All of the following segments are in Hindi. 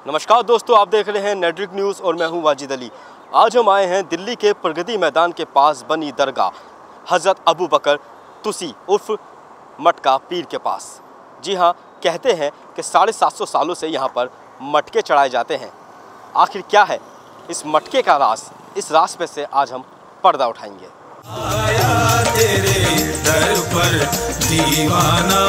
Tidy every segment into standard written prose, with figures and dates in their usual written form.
नमस्कार दोस्तों, आप देख रहे हैं नेटवर्क न्यूज़ और मैं हूं वाजिद अली। आज हम आए हैं दिल्ली के प्रगति मैदान के पास बनी दरगाह हज़रत अबू बकर तुसी उर्फ मटका पीर के पास। जी हां, कहते हैं कि 750 सालों से यहां पर मटके चढ़ाए जाते हैं। आखिर क्या है इस मटके का राज? इस राज पे से आज हम पर्दा उठाएंगे। आया तेरे दर पर दीवाना,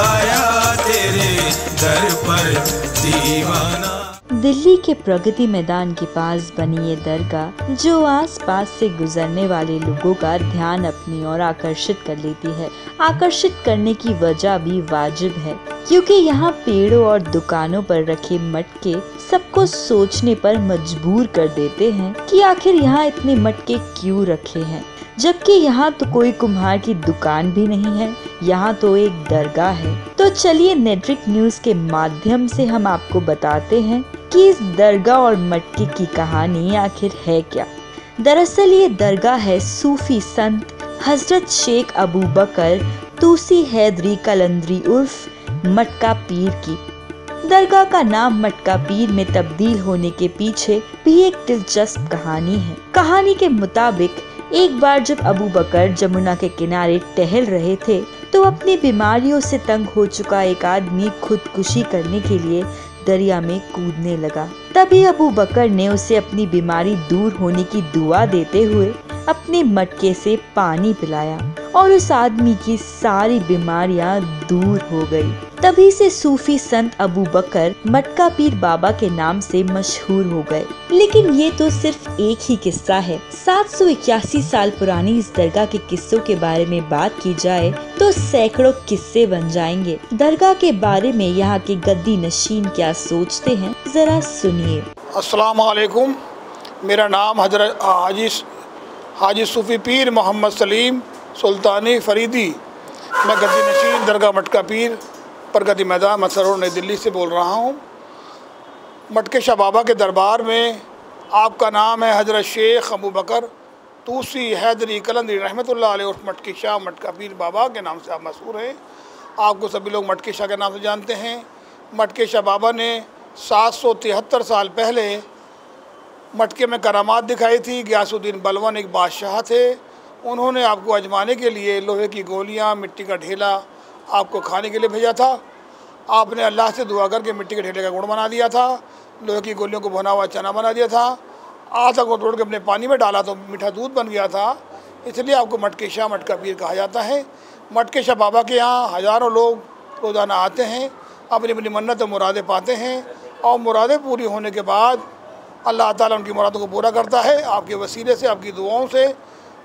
आया तेरे दर पर दीवाना। दिल्ली के प्रगति मैदान के पास बनी ये दरगाह जो आस-पास से गुजरने वाले लोगों का ध्यान अपनी ओर आकर्षित कर लेती है। आकर्षित करने की वजह भी वाजिब है, क्योंकि यहाँ पेड़ों और दुकानों पर रखे मटके सबको सोचने पर मजबूर कर देते हैं कि आखिर यहाँ इतने मटके क्यों रखे हैं, जबकि यहाँ तो कोई कुम्हार की दुकान भी नहीं है, यहाँ तो एक दरगाह है। तो चलिए नेटवर्क न्यूज़ के माध्यम से हम आपको बताते हैं कि इस दरगाह और मटके की कहानी आखिर है क्या। दरअसल ये दरगाह है सूफी संत हजरत शेख अबू बकर तुसी हैदरी कलंदरी उर्फ मटका पीर की। दरगाह का नाम मटका पीर में तब्दील होने के पीछे भी एक दिलचस्प कहानी है। कहानी के मुताबिक एक बार जब अबू बकर जमुना के किनारे टहल रहे थे तो अपनी बीमारियों से तंग हो चुका एक आदमी खुदकुशी करने के लिए दरिया में कूदने लगा। तभी अबू बकर ने उसे अपनी बीमारी दूर होने की दुआ देते हुए अपने मटके से पानी पिलाया और उस आदमी की सारी बीमारियां दूर हो गई। तभी से सूफी संत अबू बकर मटका पीर बाबा के नाम से मशहूर हो गए। लेकिन ये तो सिर्फ एक ही किस्सा है। 781 साल पुरानी इस दरगाह के किस्सों के बारे में बात की जाए तो सैकड़ों किस्से बन जाएंगे। दरगाह के बारे में यहाँ के गद्दी नशीन क्या सोचते हैं, जरा सुनिए। अस्सलाम वालेकुम, मेरा नाम हजरत हाजी सूफी पीर मोहम्मद सलीम सुल्तानी फरीदी, मैं गद्दी नशीन दरगाह मटका पीर प्रगति मैदान मसरोड़ नई दिल्ली से बोल रहा हूँ। मटके शाह बाबा के दरबार में आपका नाम है हजरत शेख अबू बकर तुसी हैदरी कलंदरी रहमतुल्लाह अलैह उर्फ मटके शाह मटका पीर बाबा के नाम से आप मशहूर हैं। आपको सभी लोग मटके शाह के नाम से जानते हैं। मटके शाह बाबा ने 773 साल पहले मटके में करामात दिखाई थी। गियासुद्दीन बलवन एक बादशाह थे, उन्होंने आपको आजमाने के लिए लोहे की गोलियां, मिट्टी का ढेला आपको खाने के लिए भेजा था। आपने अल्लाह से दुआ करके मिट्टी के ढेले का गुड़ बना दिया था, लोहे की गोलियों को भुना हुआ चना बना दिया था, आटा को तोड़ के अपने पानी में डाला तो मीठा दूध बन गया था। इसलिए आपको मटके शाह मटका पीर कहा जाता है। मटके शाह बाबा के यहाँ हज़ारों लोग रोज़ाना आते हैं, अपनी अपनी मन्नत और मुरादें पाते हैं और मुरादें पूरी होने के बाद अल्लाह ताला उनकी मुरादों को पूरा करता है आपके वसीले से, आपकी दुआओं से।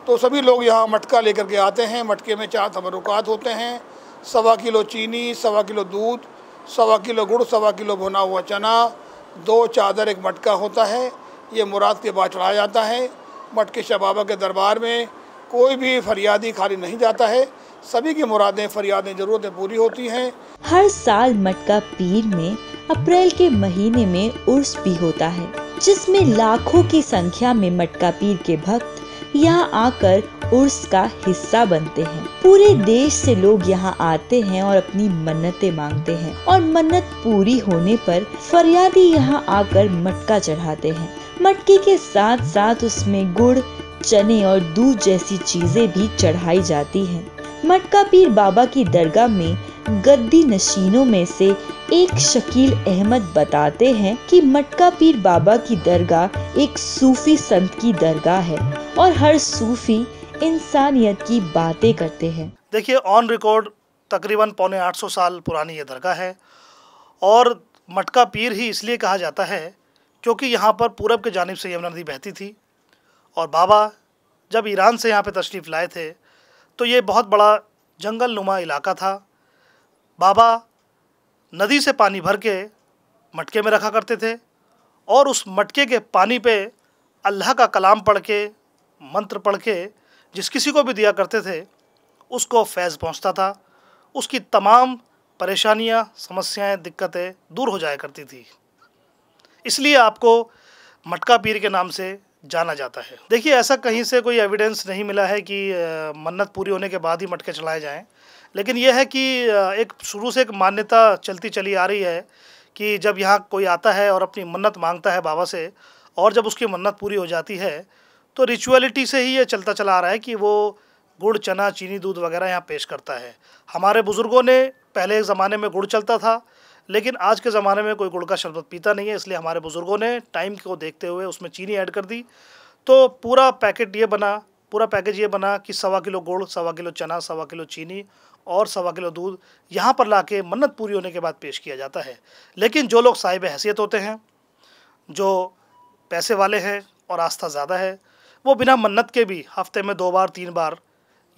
तो सभी लोग यहाँ मटका लेकर के आते हैं। मटके में 4 तबरुकात होते हैं: 1.25 किलो चीनी, 1.25 किलो दूध, 1.25 किलो गुड़, 1.25 किलो भुना हुआ चना, 2 चादर एक मटका होता है। ये मुराद के बाद चढ़ाया जाता है। मटके शाह बाबा के दरबार में कोई भी फरियादी खाली नहीं जाता है, सभी की मुरादें, फरियादें, ज़रूरतें पूरी होती हैं। हर साल मटका पीर में अप्रैल के महीने में उर्स भी होता है, जिसमें लाखों की संख्या में मटका पीर के भक्त यहाँ आकर उर्स का हिस्सा बनते हैं। पूरे देश से लोग यहाँ आते हैं और अपनी मन्नतें मांगते हैं और मन्नत पूरी होने पर फरियादी यहाँ आकर मटका चढ़ाते हैं। मटके के साथ साथ उसमें गुड़, चने और दूध जैसी चीजें भी चढ़ाई जाती हैं। मटका पीर बाबा की दरगाह में गद्दी नशीनों में से एक शकील अहमद बताते हैं कि मटका पीर बाबा की दरगाह एक सूफी संत की दरगाह है और हर सूफी इंसानियत की बातें करते हैं। देखिए, ऑन रिकॉर्ड तकरीबन 750 साल पुरानी ये दरगाह है और मटका पीर ही इसलिए कहा जाता है क्योंकि यहाँ पर पूरब के जानिब से यमुना नदी बहती थी और बाबा जब ईरान से यहाँ पे तशरीफ़ लाए थे तो ये बहुत बड़ा जंगल नुमा इलाका था। बाबा नदी से पानी भर के मटके में रखा करते थे और उस मटके के पानी पे अल्लाह का कलाम पढ़ के, मंत्र पढ़ के जिस किसी को भी दिया करते थे उसको फैज़ पहुंचता था, उसकी तमाम परेशानियां, समस्याएं, दिक्कतें दूर हो जाया करती थी। इसलिए आपको मटका पीर के नाम से जाना जाता है। देखिए, ऐसा कहीं से कोई एविडेंस नहीं मिला है कि मन्नत पूरी होने के बाद ही मटके चढ़ाए जाएं, लेकिन यह है कि एक शुरू से एक मान्यता चलती चली आ रही है कि जब यहाँ कोई आता है और अपनी मन्नत मांगता है बाबा से, और जब उसकी मन्नत पूरी हो जाती है तो रिचुअलिटी से ही ये चलता चला आ रहा है कि वो गुड़, चना, चीनी, दूध वगैरह यहाँ पेश करता है। हमारे बुज़ुर्गों ने पहले एक ज़माने में गुड़ चलता था, लेकिन आज के ज़माने में कोई गुड़ का शरबत पीता नहीं है, इसलिए हमारे बुज़ुर्गों ने टाइम को देखते हुए उसमें चीनी ऐड कर दी। तो पूरा पैकेज ये बना कि 1.25 किलो गुड़, 1.25 किलो चना, 1.25 किलो चीनी और 1.25 किलो दूध यहाँ पर लाके मन्नत पूरी होने के बाद पेश किया जाता है। लेकिन जो लोग साहिब हैसियत होते हैं, जो पैसे वाले हैं और आस्था ज़्यादा है, वो बिना मन्नत के भी हफ्ते में 2 बार 3 बार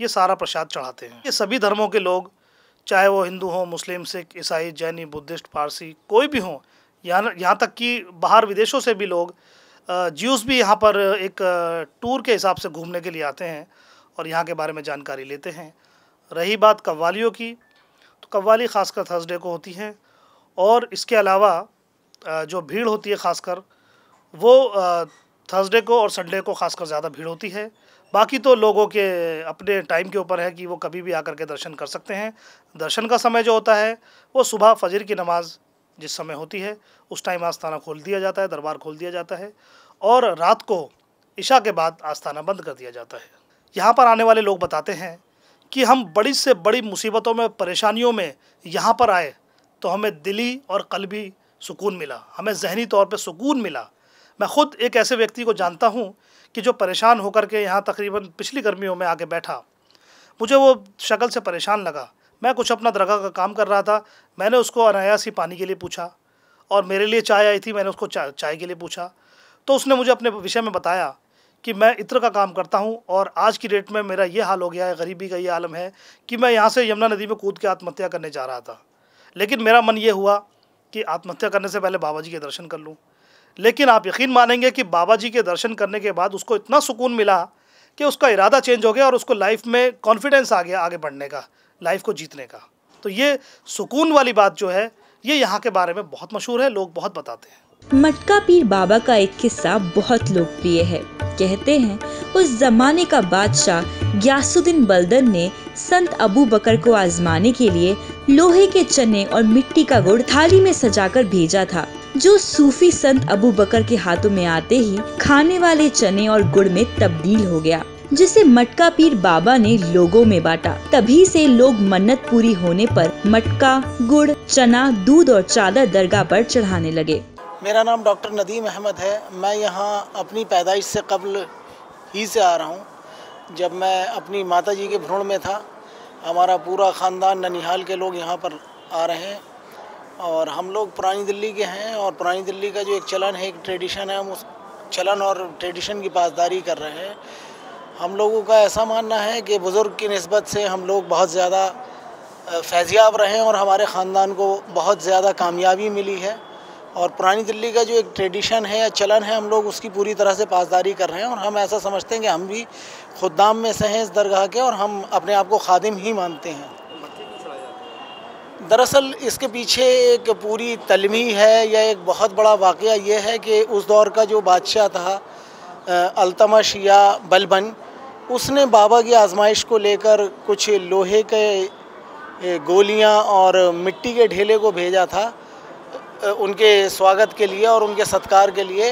ये सारा प्रसाद चढ़ाते हैं। ये सभी धर्मों के लोग, चाहे वो हिंदू हों, मुस्लिम, सिख, ईसाई, जैनी, बुद्धिस्ट, पारसी, कोई भी हों, यहाँ तक कि बाहर विदेशों से भी लोग, ज्यूस भी यहाँ पर एक टूर के हिसाब से घूमने के लिए आते हैं और यहाँ के बारे में जानकारी लेते हैं। रही बात कव्वालियों की, तो कव्वाली ख़ासकर थर्सडे को होती है, और इसके अलावा जो भीड़ होती है ख़ासकर वो थर्सडे को और संडे को ख़ासकर ज़्यादा भीड़ होती है। बाकी तो लोगों के अपने टाइम के ऊपर है कि वो कभी भी आकर के दर्शन कर सकते हैं। दर्शन का समय जो होता है वो सुबह फजर की नमाज़ जिस समय होती है उस टाइम आस्थाना खोल दिया जाता है, दरबार खोल दिया जाता है, और रात को इशा के बाद आस्थाना बंद कर दिया जाता है। यहाँ पर आने वाले लोग बताते हैं कि हम बड़ी से बड़ी मुसीबतों में, परेशानियों में यहाँ पर आए तो हमें दिली और क़ल्बी सुकून मिला, हमें ज़हनी तौर पे सुकून मिला। मैं ख़ुद एक ऐसे व्यक्ति को जानता हूँ कि जो परेशान होकर के यहाँ तकरीबन पिछली गर्मियों में आके बैठा। मुझे वो शक्ल से परेशान लगा। मैं कुछ अपना दरगाह का काम कर रहा था, मैंने उसको अनायास ही पानी के लिए पूछा, और मेरे लिए चाय आई थी, मैंने उसको चाय के लिए पूछा, तो उसने मुझे अपने विषय में बताया कि मैं इत्र का काम करता हूँ और आज की डेट में मेरा ये हाल हो गया है, गरीबी का ये आलम है कि मैं यहाँ से यमुना नदी में कूद के आत्महत्या करने जा रहा था, लेकिन मेरा मन ये हुआ कि आत्महत्या करने से पहले बाबा जी के दर्शन कर लूँ। लेकिन आप यकीन मानेंगे कि बाबा जी के दर्शन करने के बाद उसको इतना सुकून मिला कि उसका इरादा चेंज हो गया और उसको लाइफ में कॉन्फिडेंस आ गया आगे बढ़ने का, लाइफ को जीतने का। तो ये सुकून वाली बात जो है ये यहाँ के बारे में बहुत मशहूर है, लोग बहुत बताते हैं। मटका पीर बाबा का एक किस्सा बहुत लोकप्रिय है। कहते हैं उस जमाने का बादशाह गियासुद्दीन बलदन ने संत अबू बकर को आजमाने के लिए लोहे के चने और मिट्टी का गुड़ थाली में सजाकर भेजा था, जो सूफी संत अबू बकर के हाथों में आते ही खाने वाले चने और गुड़ में तब्दील हो गया, जिसे मटका पीर बाबा ने लोगों में बांटा। तभी से लोग मन्नत पूरी होने पर मटका, गुड़, चना, दूध और चादर दरगाह पर चढ़ाने लगे। मेरा नाम डॉक्टर नदीम अहमद है। मैं यहाँ अपनी पैदाइश से कब्ल ही से आ रहा हूँ। जब मैं अपनी माता जी के भ्रूण में था, हमारा पूरा ख़ानदान ननिहाल के लोग यहाँ पर आ रहे हैं और हम लोग पुरानी दिल्ली के हैं। और पुरानी दिल्ली का जो एक चलन है, एक ट्रेडिशन है, हम उस चलन और ट्रेडिशन की पासदारी कर रहे हैं। हम लोगों का ऐसा मानना है कि बुज़ुर्ग की निस्बत से हम लोग बहुत ज़्यादा फैज़याब रहे हैं और हमारे ख़ानदान को बहुत ज़्यादा कामयाबी मिली है। और पुरानी दिल्ली का जो एक ट्रेडिशन है या चलन है, हम लोग उसकी पूरी तरह से पासदारी कर रहे हैं। और हम ऐसा समझते हैं कि हम भी खुद्दाम में से हैं इस दरगाह के, और हम अपने आप को खादिम ही मानते हैं। दरअसल इसके पीछे एक पूरी तलमी है या एक बहुत बड़ा वाक़या ये है कि उस दौर का जो बादशाह था अल्तमश या बलबन, उसने बाबा की आजमाइश को लेकर कुछ लोहे के गोलियां और मिट्टी के ढेले को भेजा था उनके स्वागत के लिए और उनके सत्कार के लिए,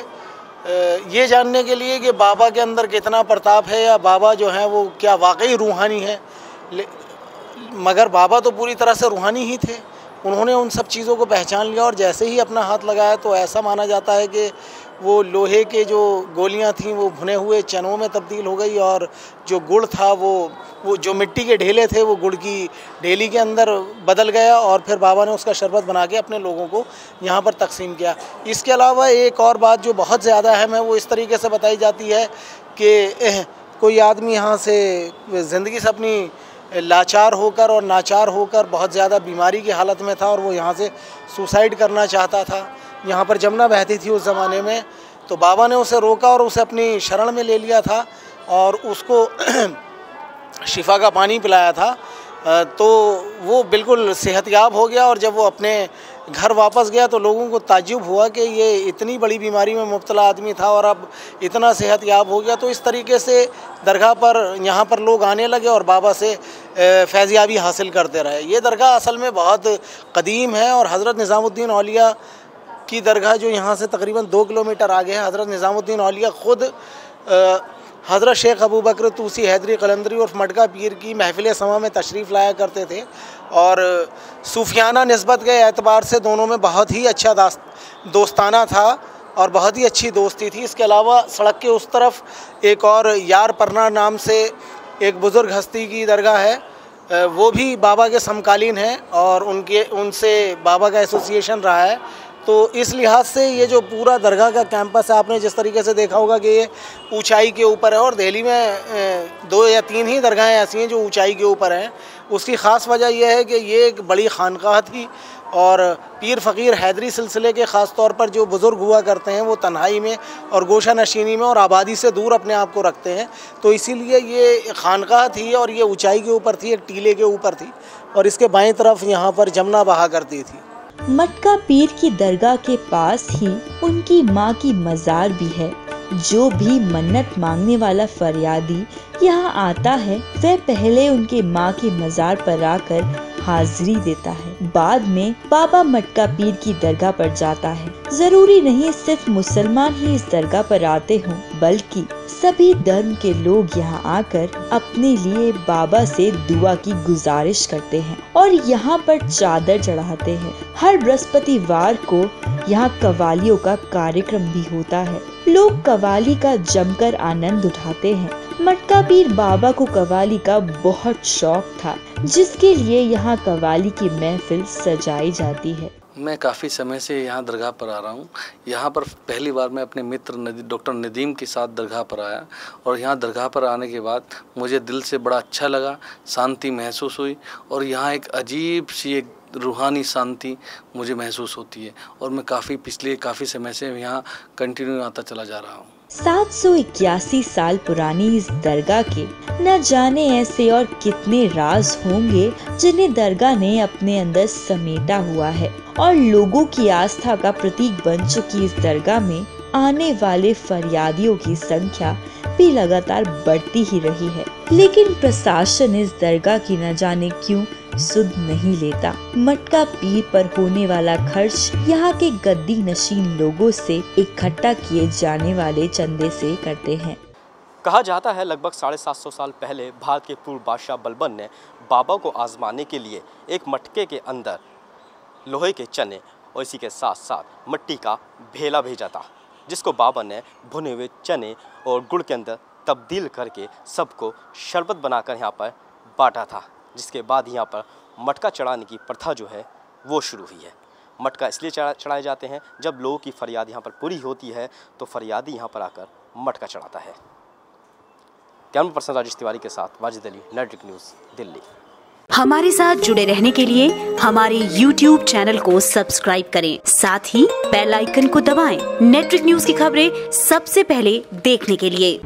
ये जानने के लिए कि बाबा के अंदर कितना प्रताप है या बाबा जो हैं वो क्या वाकई रूहानी है। मगर बाबा तो पूरी तरह से रूहानी ही थे। उन्होंने उन सब चीज़ों को पहचान लिया और जैसे ही अपना हाथ लगाया तो ऐसा माना जाता है कि वो लोहे के जो गोलियां थीं वो भुने हुए चनों में तब्दील हो गई, और जो गुड़ था वो जो मिट्टी के ढेले थे वो गुड़ की ढेली के अंदर बदल गया, और फिर बाबा ने उसका शरबत बना के अपने लोगों को यहाँ पर तकसीम किया। इसके अलावा एक और बात जो बहुत ज़्यादा अहम है वो इस तरीके से बताई जाती है कि कोई आदमी यहाँ से ज़िंदगी से अपनी लाचार होकर और नाचार होकर बहुत ज़्यादा बीमारी की हालत में था और वो यहाँ से सुसाइड करना चाहता था। यहाँ पर जमुना बहती थी उस ज़माने में, तो बाबा ने उसे रोका और उसे अपनी शरण में ले लिया था और उसको शिफा का पानी पिलाया था। तो वो बिल्कुल सेहतयाब हो गया और जब वो अपने घर वापस गया तो लोगों को ताज्जुब हुआ कि ये इतनी बड़ी बीमारी में मुब्तला आदमी था और अब इतना सेहतयाब हो गया। तो इस तरीके से दरगाह पर यहाँ पर लोग आने लगे और बाबा से फैज़याबी हासिल करते रहे। ये दरगाह असल में बहुत कदीम है और हज़रत निज़ामुद्दीन औलिया की दरगाह जो यहाँ से तकरीबन 2 किलोमीटर आगे है। हज़रत निज़ामुद्दीन औलिया ख़ुद हज़रत शेख अबू बकर तूसी हैदरी कलंदरी और मटका पीर की महफ़िल समा में तशरीफ़ लाया करते थे और सूफियाना निस्बत के एतबार से दोनों में बहुत ही अच्छा दोस्ताना था और बहुत ही अच्छी दोस्ती थी। इसके अलावा सड़क के उस तरफ एक और यार परना नाम से एक बुज़ुर्ग हस्ती की दरगाह है, वो भी बाबा के समकालीन हैं और उनसे बाबा का एसोसिएशन रहा है। तो इस लिहाज से ये जो पूरा दरगाह का कैंपस है, आपने जिस तरीके से देखा होगा कि ये ऊंचाई के ऊपर है और दिल्ली में 2 या 3 ही दरगाहें ऐसी हैं जो ऊंचाई के ऊपर हैं। उसकी ख़ास वजह यह है कि ये एक बड़ी खानकाह थी और पीर फ़कीर हैदरी सिलसिले के ख़ास तौर पर जो बुज़ुर्ग हुआ करते हैं वो तन्हाई में और गोशा नशीनी में और आबादी से दूर अपने आप को रखते हैं, तो इसीलिए ये खानकाह थी और ये ऊंचाई के ऊपर थी, एक टीले के ऊपर थी और इसके बाएं तरफ यहाँ पर जमुना बहा करती थी। मटका पीर की दरगाह के पास ही उनकी माँ की मज़ार भी है। जो भी मन्नत मांगने वाला फरियादी यहाँ आता है वह पहले उनके माँ की मज़ार पर आकर हाजिरी देता है, बाद में बाबा मटका पीर की दरगाह पर जाता है। जरूरी नहीं सिर्फ मुसलमान ही इस दरगाह पर आते हों, बल्कि सभी धर्म के लोग यहाँ आकर अपने लिए बाबा से दुआ की गुजारिश करते हैं और यहाँ पर चादर चढ़ाते हैं। हर बृहस्पतिवार को यहाँ कवालियों का कार्यक्रम भी होता है। लोग कवाली का जमकर आनंद उठाते हैं। मटका पीर बाबा को कवाली का बहुत शौक था, जिसके लिए यहाँ कवाली की महफिल सजाई जाती है। मैं काफ़ी समय से यहाँ दरगाह पर आ रहा हूँ। यहाँ पर पहली बार मैं अपने मित्र डॉक्टर नदीम के साथ दरगाह पर आया और यहाँ दरगाह पर आने के बाद मुझे दिल से बड़ा अच्छा लगा, शांति महसूस हुई और यहाँ एक अजीब सी एक रूहानी शांति मुझे महसूस होती है और मैं काफ़ी समय से यहाँ कंटिन्यू आता चला जा रहा हूँ। 781 साल पुरानी इस दरगाह के न जाने ऐसे और कितने राज होंगे जिन्हें दरगाह ने अपने अंदर समेटा हुआ है और लोगों की आस्था का प्रतीक बन चुकी इस दरगाह में आने वाले फरियादियों की संख्या भी लगातार बढ़ती ही रही है। लेकिन प्रशासन इस दरगाह की न जाने क्यों सुध नहीं लेता। मटका पीर पर होने वाला खर्च यहाँ के गद्दी नशीन लोगों से इकट्ठा किए जाने वाले चंदे से करते हैं। कहा जाता है लगभग 750 साल पहले भारत के पूर्व बादशाह बलबन ने बाबा को आजमाने के लिए एक मटके के अंदर लोहे के चने और इसी के साथ साथ मिट्टी का भेला भेजा था, जिसको बाबा ने भुने हुए चने और गुड़ के अंदर तब्दील करके सबको शरबत बनाकर यहाँ पर बांटा था, जिसके बाद यहाँ पर मटका चढ़ाने की प्रथा जो है वो शुरू हुई है। मटका इसलिए चढ़ाए जाते हैं जब लोगों की फरियाद यहाँ पर पूरी होती है तो फरियादी यहाँ पर आकर मटका चढ़ाता है। कैमरा पर्सन राजेश तिवारी के साथ वाजिद अली, नेटवर्क न्यूज़, दिल्ली। हमारे साथ जुड़े रहने के लिए हमारे YouTube चैनल को सब्सक्राइब करें, साथ ही बेल आइकन को दबाएं। नेटवर्क न्यूज़ की खबरें सबसे पहले देखने के लिए।